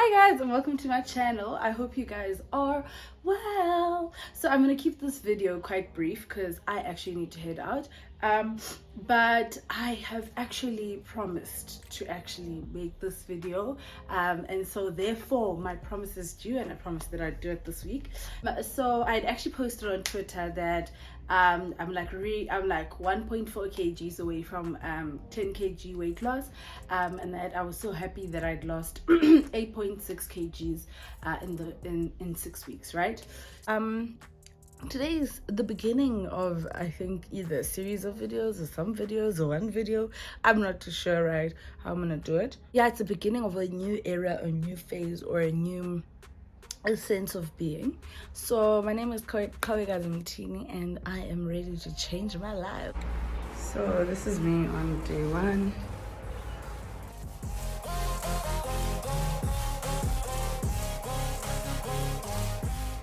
Hi guys, and welcome to my channel. I hope you guys are well. So I'm gonna keep this video quite brief because I actually need to head out, but I have actually promised to actually make this video, and so therefore my promise is due, and I promised that I'd do it this week. So I'd actually posted on Twitter that I'm like 1.4 kgs away from 10 kg weight loss, and that I was so happy that I'd lost 8.6 kgs in 6 weeks, right? Today is the beginning of, I think, either a series of videos or some videos or one video. I'm not too sure, right, how I'm gonna do it. Yeah, it's the beginning of a new era, a new phase, or a sense of being. So my name is Chloe Gazimitini, and I am ready to change my life. So this is me on day one.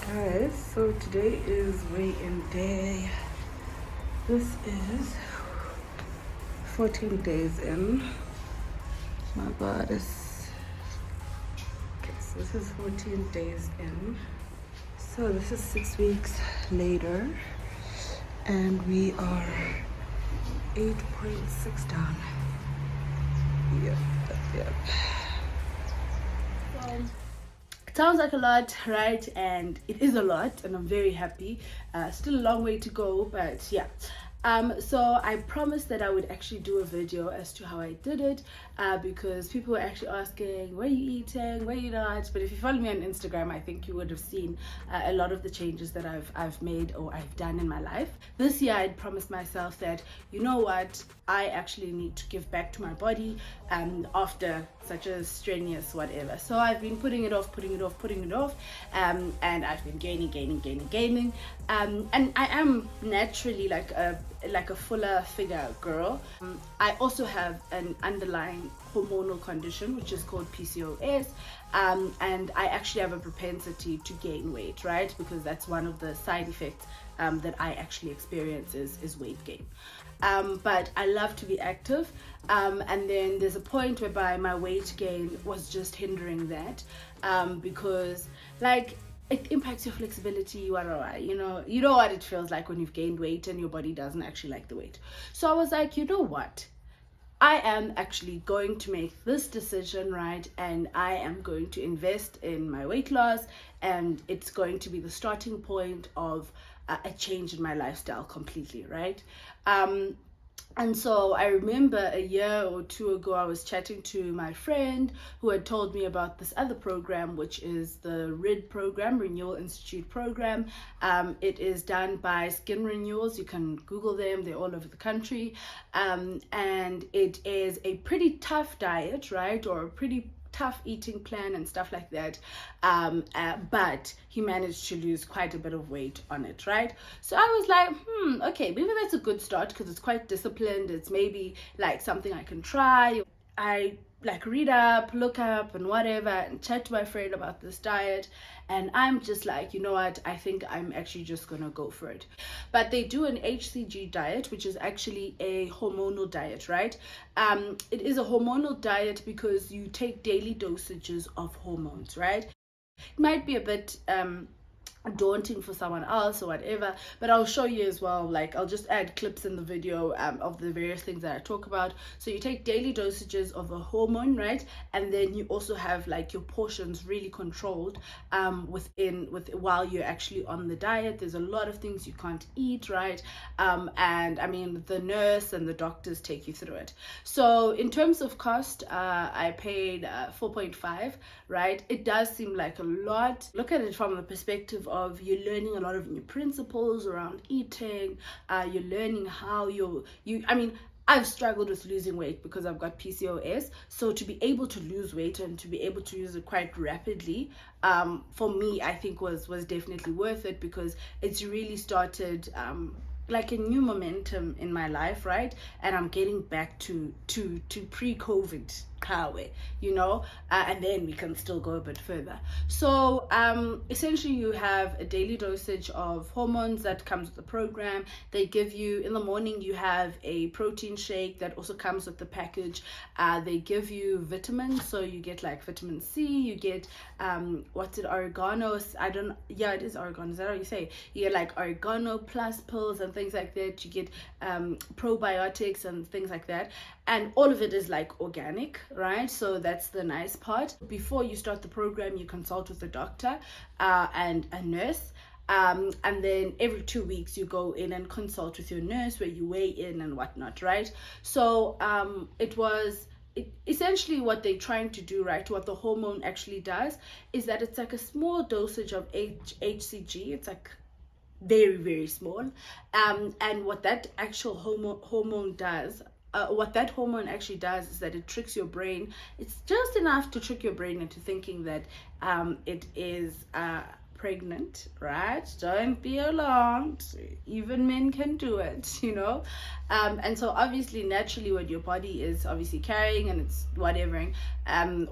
Guys, so today is weigh-in day. This is 14 days in. My God, so this is 14 days in. So this is 6 weeks later, and we are 8.6 down. Yep. It sounds like a lot, right? And it is a lot, and I'm very happy. Still a long way to go, but yeah. So I promised that I would actually do a video as to how I did it, because people were actually asking, where are you eating, where are you not? But if you follow me on Instagram, I think you would have seen a lot of the changes that I've made or I've done in my life. This year I'd promised myself that, you know what, I actually need to give back to my body after such a strenuous whatever. So I've been putting it off, and I've been gaining, and I am naturally like a fuller figure girl. I also have an underlying hormonal condition which is called PCOS, and I actually have a propensity to gain weight, right? Because that's one of the side effects that I actually experience is weight gain. But I love to be active, and then there's a point whereby my weight gain was just hindering that, because like it impacts your flexibility, you know what it feels like when you've gained weight and your body doesn't actually like the weight. So I was like, you know what, I am actually going to make this decision, right? And I am going to invest in my weight loss, and it's going to be the starting point of a change in my lifestyle completely, right? And so I remember a year or two ago, I was chatting to my friend who had told me about this other program, which is the RID program, Renewal Institute program. It is done by Skin Renewals. You can Google them. They're all over the country. And it is a pretty tough diet, right? Or a pretty tough eating plan and stuff like that, but he managed to lose quite a bit of weight on it, right? So I was like, okay, maybe that's a good start because it's quite disciplined. It's maybe like something I can try. I like look up and whatever, and chat to my friend about this diet, and I'm just like, you know what, I think I'm actually just gonna go for it. But they do an HCG diet, which is actually a hormonal diet, right? It is a hormonal diet because you take daily dosages of hormones, right? It might be a bit daunting for someone else or whatever, but I'll show you as well. Like, I'll just add clips in the video of the various things that I talk about. So you take daily dosages of a hormone, right? And then you also have like your portions really controlled while you're actually on the diet. There's a lot of things you can't eat, right? And I mean, the nurse and the doctors take you through it. So in terms of cost, I paid 4.5, right? It does seem like a lot. Look at it from the perspective of you're learning a lot of new principles around eating. You're learning how I've struggled with losing weight because I've got PCOS. So to be able to lose weight and to be able to lose it quite rapidly, for me, I think was definitely worth it, because it's really started like a new momentum in my life, right? And I'm getting back to pre-COVID highway, and then we can still go a bit further. So essentially you have a daily dosage of hormones that comes with the program. They give you, in the morning you have a protein shake that also comes with the package. They give you vitamins, so you get like vitamin C, you get oregano, it is oregano, is that how you say? You get like oregano plus pills and things like that. You get probiotics and things like that, and all of it is like organic, right? So that's the nice part. Before you start the program, you consult with a doctor and a nurse. And then every 2 weeks you go in and consult with your nurse, where you weigh in and whatnot, right? So essentially what they're trying to do, right, what the hormone actually does is that it's like a small dosage of HCG. It's like very, very small. And what that actual hormone does, what that hormone actually does is that it tricks your brain. It's just enough to trick your brain into thinking that it is pregnant, right? Don't be alarmed. Even men can do it, and so obviously naturally what your body is obviously carrying, and it's whatever,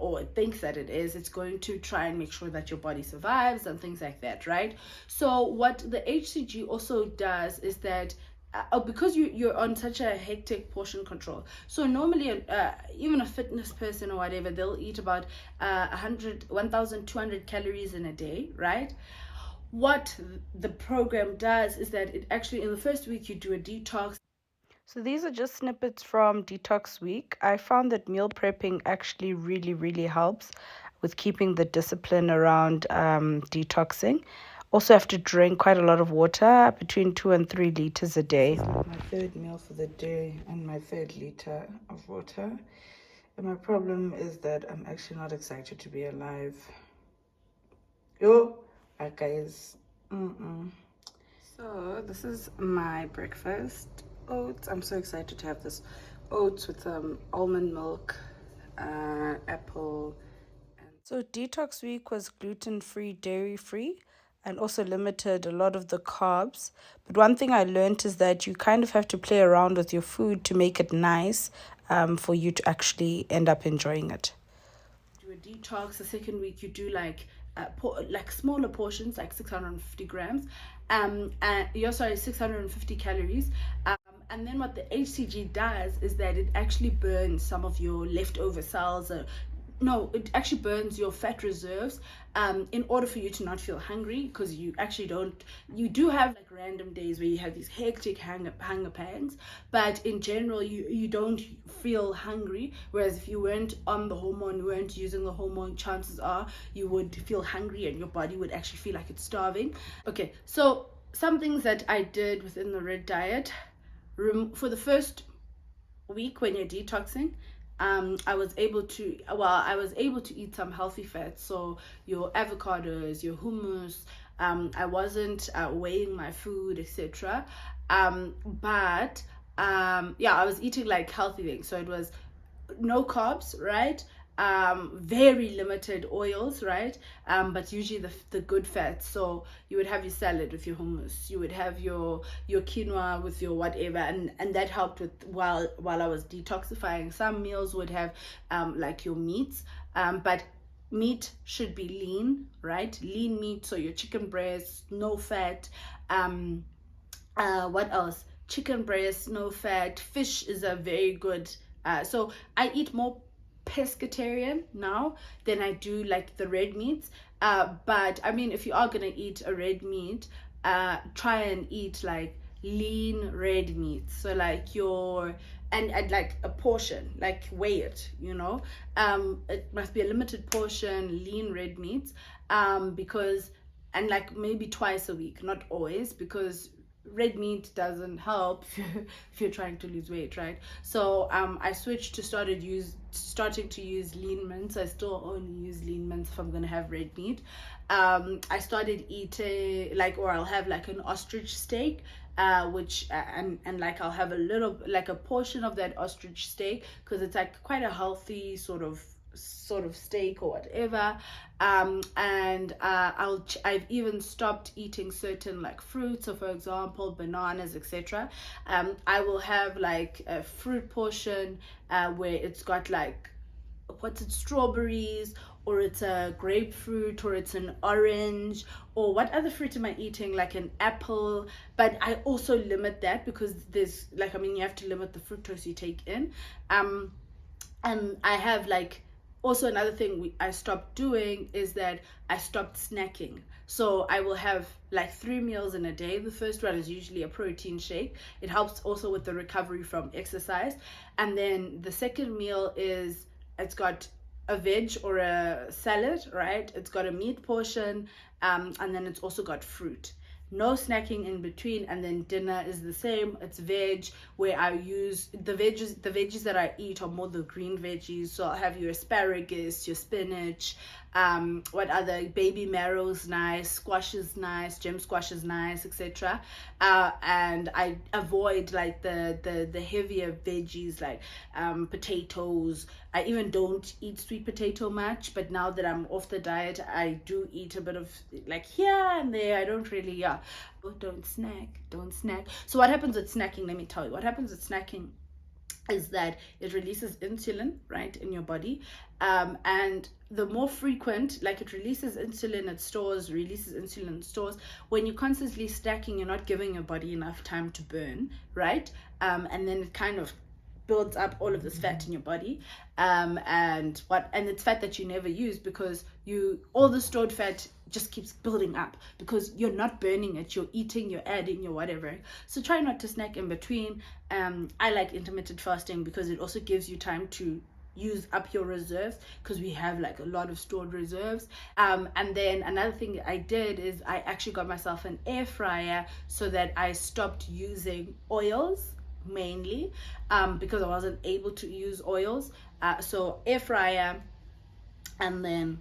or it thinks that it is, it's going to try and make sure that your body survives and things like that, right? So what the HCG also does is that because you're on such a hectic portion control, so normally even a fitness person or whatever, they'll eat about 1,200 calories in a day, right? What the program does is that it actually, in the first week, you do a detox. So these are just snippets from Detox Week. I found that meal prepping actually really, really helps with keeping the discipline around detoxing. Also have to drink quite a lot of water, between 2 and 3 liters a day. My third meal for the day and my third liter of water. And my problem is that I'm actually not excited to be alive. Guys. So this is my breakfast. Oats. I'm so excited to have this oats with almond milk, apple. So Detox Week was gluten-free, dairy-free, and also limited a lot of the carbs. But one thing I learned is that you kind of have to play around with your food to make it nice for you to actually end up enjoying it. Do a detox. The second week you do like smaller portions, like 650 grams, 650 calories. And then what the HCG does is that it actually burns some of your leftover cells. It actually burns your fat reserves in order for you to not feel hungry, because you do have like random days where you have these hectic hunger pangs, but in general you don't feel hungry. Whereas if you weren't on the hormone, you weren't using the hormone, chances are you would feel hungry and your body would actually feel like it's starving. Okay, so some things that I did within the red diet. For the first week when you're detoxing, I was able to eat some healthy fats, so your avocados, your hummus. I wasn't weighing my food, etc. But I was eating like healthy things, so it was no carbs, right? Very limited oils, right? But usually the good fats. So you would have your salad with your hummus, you would have your quinoa with your whatever, and that helped with while I was detoxifying. Some meals would have like your meats, but meat should be lean, right? Lean meat, so your chicken breast, no fat. What else? Chicken breast, no fat. Fish is a very good. So I eat more pescatarian now than I do like the red meats. But I mean, if you are gonna eat a red meat, try and eat like lean red meat. So like and like a portion, like weigh it, it must be a limited portion, lean red meats, because, and like maybe twice a week, not always, because red meat doesn't help if you're trying to lose weight, right? So I switched to starting to use lean mince. I still only use lean mince if I'm gonna have red meat. I started eating or I'll have like an ostrich steak, which and like I'll have a little, like a portion of that ostrich steak, because it's like quite a healthy sort of steak or whatever. And I've even stopped eating certain like fruits, so for example bananas, etc. I will have like a fruit portion where it's got like what's it, strawberries, or it's a grapefruit, or it's an orange, or what other fruit am I eating, like an apple. But I also limit that because there's like, I mean, you have to limit the fructose you take in. And I have like, also another thing I stopped doing is that I stopped snacking. So I will have like 3 meals in a day. The first one is usually a protein shake. It helps also with the recovery from exercise. And then the second meal is, it's got a veg or a salad, right? It's got a meat portion, and then it's also got fruit. No snacking in between. And then dinner is the same. It's veg, where I use the veggies that I eat are more the green veggies. So I'll have your asparagus, your spinach, what other, baby marrow's nice, squash is nice, gem squash is nice, etc. And I avoid like the heavier veggies like potatoes. I even don't eat sweet potato much, but now that I'm off the diet, I do eat a bit of like here and there. I don't really, don't snack. So what happens with snacking, let me tell you what happens with snacking is that it releases insulin, right, in your body, and the more frequent, like it releases insulin, it releases insulin, stores. When you're constantly snacking, you're not giving your body enough time to burn, right, and then it kind of builds up all of this fat in your body, and it's fat that you never use, because all the stored fat just keeps building up because you're not burning it, you're eating, you're adding, you're whatever. So try not to snack in between. I like intermittent fasting because it also gives you time to use up your reserves, because we have like a lot of stored reserves. And then another thing I did is I actually got myself an air fryer so that I stopped using oils mainly, because I wasn't able to use oils. So air fryer, and then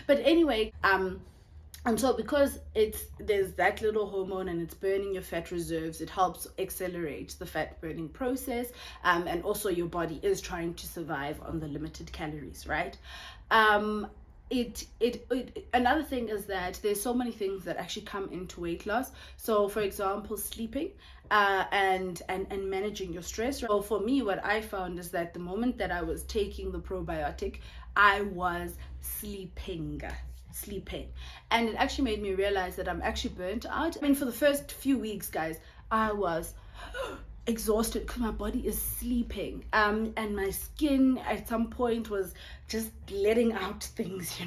but anyway, and so because there's that little hormone and it's burning your fat reserves, it helps accelerate the fat burning process, and also your body is trying to survive on the limited calories, right? Another thing is that there's so many things that actually come into weight loss. So for example, sleeping, and managing your stress. So for me, what I found is that the moment that I was taking the probiotic, I was sleeping, and it actually made me realize that I'm actually burnt out. I mean, for the first few weeks, guys, I was exhausted because my body is sleeping, and my skin at some point was just letting out things,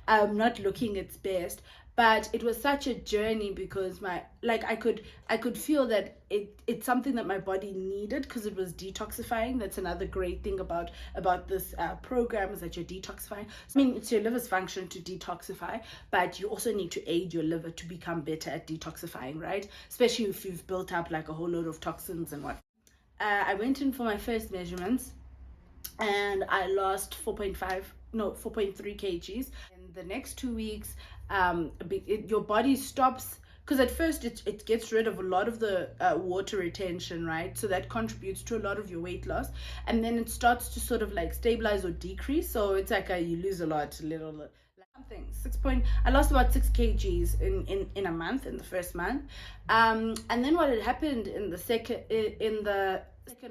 not looking its best. But it was such a journey because I could feel that it's something that my body needed, because it was detoxifying. That's another great thing about this program, is that you're detoxifying. I mean, it's your liver's function to detoxify, but you also need to aid your liver to become better at detoxifying, right? Especially if you've built up like a whole load of toxins and what. I went in for my first measurements, and I lost 4.3 kgs. In the next 2 weeks, your body stops, because at first it gets rid of a lot of the water retention, right? So that contributes to a lot of your weight loss, and then it starts to sort of like stabilize or decrease. So it's like you lose a little something. I lost about 6 kgs in a month, in the first month, and then what had happened in the second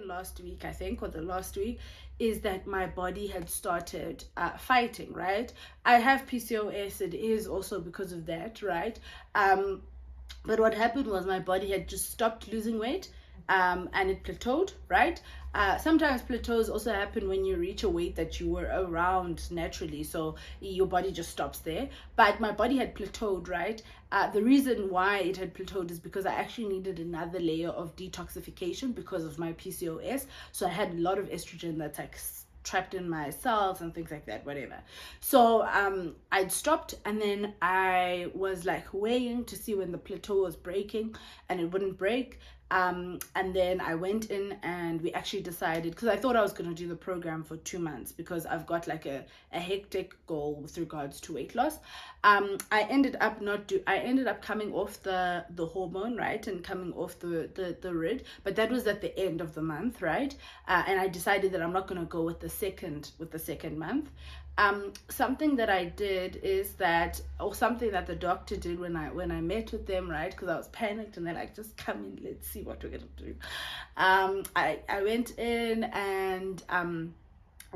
last week, I think, or the last week, is that my body had started fighting, right? I have PCOS. It is also because of that, right? But what happened was my body had just stopped losing weight, and it plateaued, right? Sometimes plateaus also happen when you reach a weight that you were around naturally, so your body just stops there. But my body had plateaued, right? The reason why it had plateaued is because I actually needed another layer of detoxification because of my PCOS. So I had a lot of estrogen that's like trapped in my cells and things like that, whatever. So I'd stopped, and then I was like weighing to see when the plateau was breaking, and it wouldn't break. And then I went in, and we actually decided, because I thought I was going to do the program for 2 months, because I've got like a hectic goal with regards to weight loss. I ended up coming off the hormone, right, and coming off the RID, but that was at the end of the month, right? And I decided that I'm not going to go with the second month. Something that I did is that, or something that the doctor did when I met with them, right? Because I was panicked, and they're like, just come in, let's see what we're gonna do. I went in, and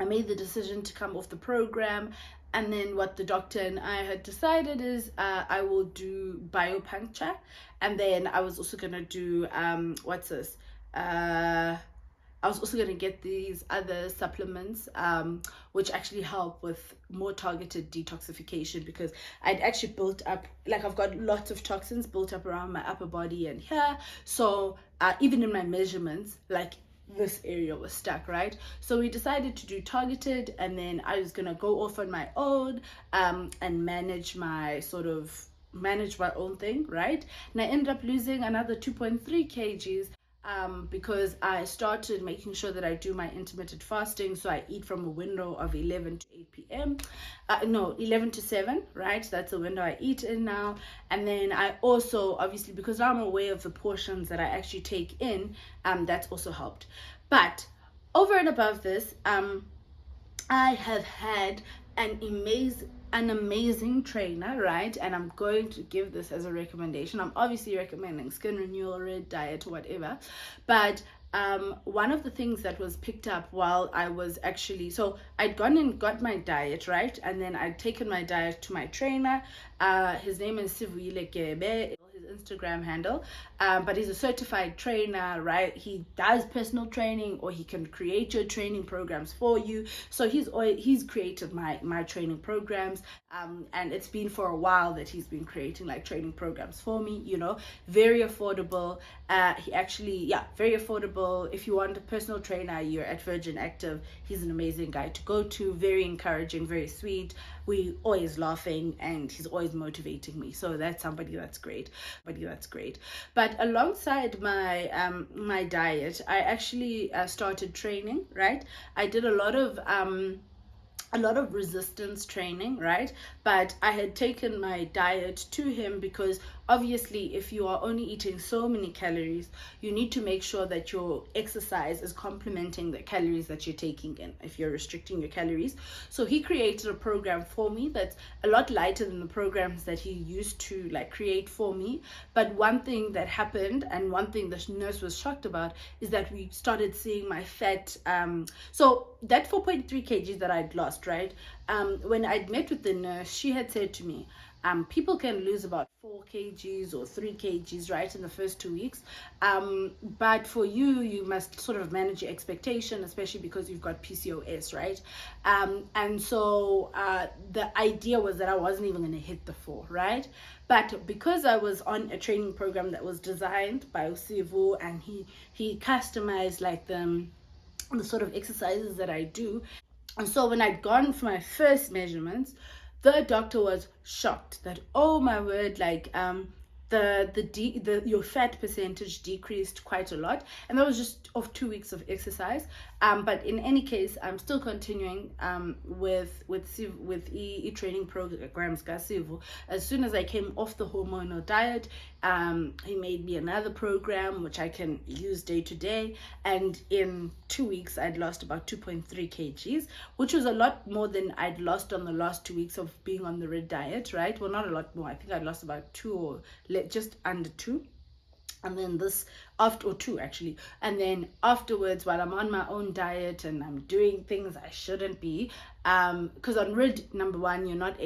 I made the decision to come off the program. And then what the doctor and I had decided is I will do biopuncture. And then I was also going to do, what's this? I was also going to get these other supplements, which actually help with more targeted detoxification, because I'd actually built up, like I've got lots of toxins built up around my upper body and here. So even in my measurements, like this area was stuck, right? So we decided to do targeted, and then I was going to go off on my own and manage my own thing, right? And I ended up losing another 2.3 kgs because I started making sure that I do my intermittent fasting. So I eat from a window of 11 to 8 p.m. No, 11 to 7, right? That's the window I eat in now. And then I also, obviously, because I'm aware of the portions that I actually take in, that's also helped. But over and above this, I have had an amazing trainer, right? And I'm going to give this as a recommendation. I'm obviously recommending skin renewal, red diet, whatever. But one of the things that was picked up while I was actually, so I'd gone and got my diet, right? And then I'd taken my diet to my trainer. His name is Sivuyile Gebe, his Instagram handle, but he's a certified trainer, right? He does personal training, or he can create your training programs for you. So he's created my training programs, and it's been for a while that he's been creating like training programs for me, very affordable. He actually, very affordable. If you want a personal trainer, you're at Virgin Active, he's an amazing guy to go to, very encouraging, very sweet. We always laughing, and he's always motivating me. So that's somebody that's great. But alongside my my diet, I actually started training, right? I did a lot of resistance training, right? But I had taken my diet to him because obviously if you are only eating so many calories, you need to make sure that your exercise is complementing the calories that you're taking in, if you're restricting your calories. So he created a program for me that's a lot lighter than the programs that he used to like create for me. But one thing that happened, and one thing the nurse was shocked about, is that we started seeing my fat, so that 4.3 kgs that I'd lost, right? When I'd met with the nurse, she had said to me, people can lose about 4 kgs or 3 kgs, right, in the first 2 weeks. But for you must sort of manage your expectation, especially because you've got PCOS, right? And so the idea was that I wasn't even going to hit the 4, right? But because I was on a training program that was designed by Sivu, and he customized like the sort of exercises that I do. And so when I'd gone for my first measurements, the doctor was shocked that, oh my word, like your fat percentage decreased quite a lot, and that was just of 2 weeks of exercise. But in any case, I'm still continuing with training programs. As soon as I came off the hormonal diet, he made me another program which I can use day to day, and in 2 weeks I'd lost about 2.3 kgs, which was a lot more than I'd lost on the last 2 weeks of being on the red diet, right? Well, not a lot more. I think I'd lost about 2 or just under 2. And then or 2 actually, and then afterwards, while I'm on my own diet and I'm doing things I shouldn't be, because on red, number one, you're not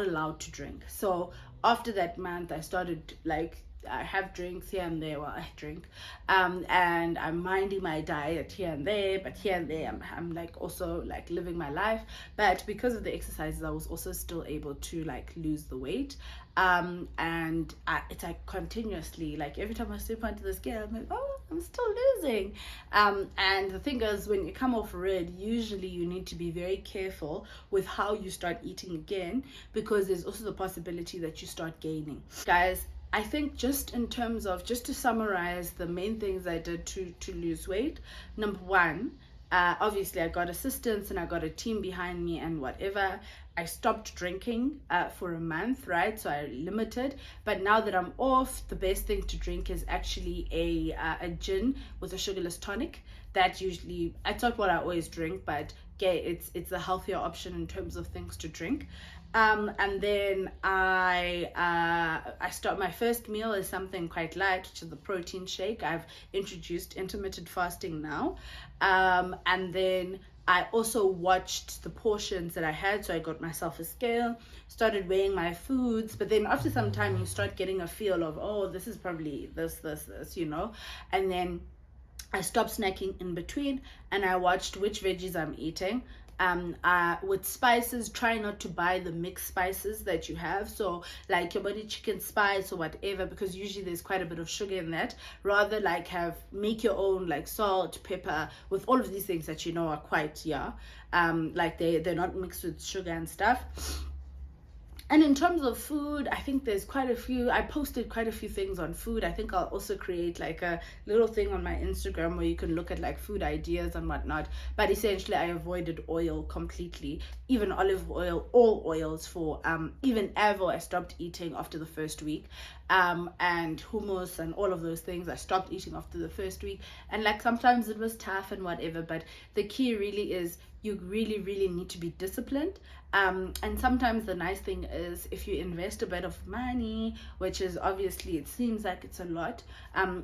allowed to drink. So after that month, I started like, I have drinks here and there while I drink, and I'm minding my diet here and there, but here and there I'm like also like living my life. But because of the exercises, I was also still able to like lose the weight, and it's like continuously, like every time I step onto the scale, I'm like, oh, I'm still losing. And the thing is, when you come off red, usually you need to be very careful with how you start eating again, because there's also the possibility that you start gaining. Guys, I think just in terms of, just to summarize the main things I did to lose weight, number one, obviously I got assistance and I got a team behind me and whatever. I stopped drinking for a month, right? So I limited. But now that I'm off, the best thing to drink is actually a gin with a sugarless tonic. That usually, it's not what I always drink, but it's a healthier option in terms of things to drink. And then I start my first meal is something quite light, which is the protein shake. I've introduced intermittent fasting now, and then I also watched the portions that I had, so I got myself a scale, started weighing my foods. But then after some time, you start getting a feel of, oh, this is probably this, and then I stopped snacking in between, and I watched which veggies I'm eating. With spices, try not to buy the mixed spices that you have, so like your body chicken spice or whatever, because usually there's quite a bit of sugar in that. Rather like make your own, like salt, pepper, with all of these things that are quite like they're not mixed with sugar and stuff. And in terms of food, I think there's quite a few. I posted quite a few things on food. I think I'll also create like a little thing on my Instagram where you can look at like food ideas and whatnot. But essentially, I avoided oil completely, even olive oil, all oils for even avo. I stopped eating after the first week, and hummus and all of those things. I stopped eating after the first week, and like sometimes it was tough and whatever. But the key really is you really, really need to be disciplined. And sometimes the nice thing is if you invest a bit of money, which is obviously, it seems like it's a lot,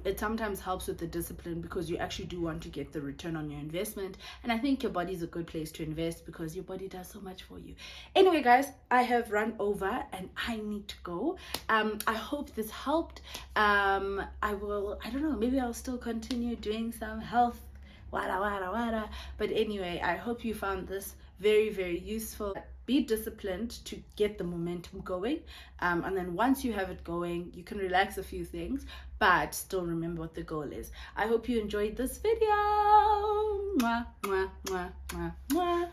it sometimes helps with the discipline, because you actually do want to get the return on your investment. And I think your body is a good place to invest, because your body does so much for you. Anyway, guys, I have run over and I need to go. I hope this helped. I don't know, maybe I'll still continue doing some health but anyway, I hope you found this very, very useful. Be disciplined to get the momentum going, and then once you have it going, you can relax a few things, but still remember what the goal is. I hope you enjoyed this video. Mwah, mwah, mwah, mwah, mwah.